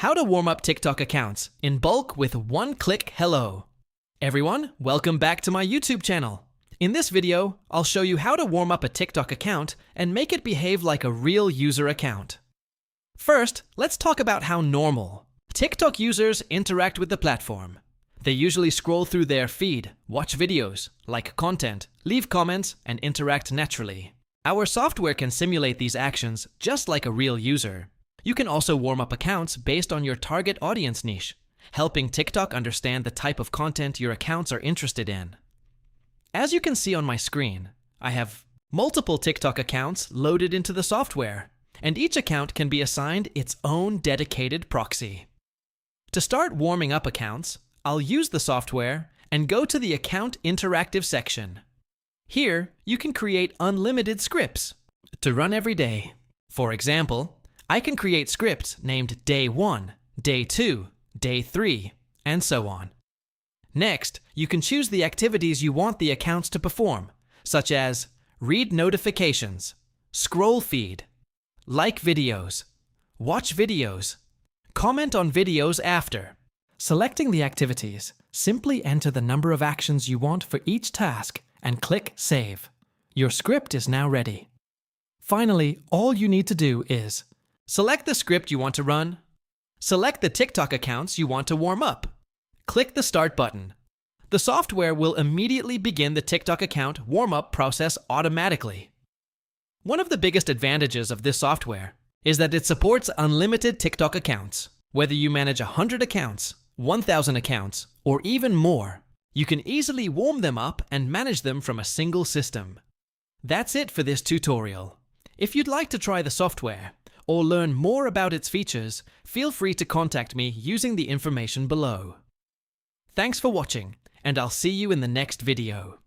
How to warm up TikTok accounts in bulk with one-click hello. Everyone, welcome back to my YouTube channel. In this video, I'll show you how to warm up a TikTok account and make it behave like a real user account. First, let's talk about how normal TikTok users interact with the platform. They usually scroll through their feed, watch videos, like content, leave comments, and interact naturally. Our software can simulate these actions just like a real user. You can also warm up accounts based on your target audience niche, helping TikTok understand the type of content your accounts are interested in. As you can see on my screen, I have multiple TikTok accounts loaded into the software, and each account can be assigned its own dedicated proxy. To start warming up accounts, I'll use the software and go to the Account Interactive section. Here, you can create unlimited scripts to run every day. For example, I can create scripts named Day 1, Day 2, Day 3, and so on. Next, you can choose the activities you want the accounts to perform, such as read notifications, scroll feed, like videos, watch videos, comment on videos after. Selecting the activities, simply enter the number of actions you want for each task and click Save. Your script is now ready. Finally, all you need to do is select the script you want to run, select the TikTok accounts you want to warm up, click the Start button. The software will immediately begin the TikTok account warm-up process automatically. One of the biggest advantages of this software is that it supports unlimited TikTok accounts. Whether you manage 100 accounts, 1,000 accounts, or even more, you can easily warm them up and manage them from a single system. That's it for this tutorial. If you'd like to try the software or learn more about its features, feel free to contact me using the information below. Thanks for watching, and I'll see you in the next video.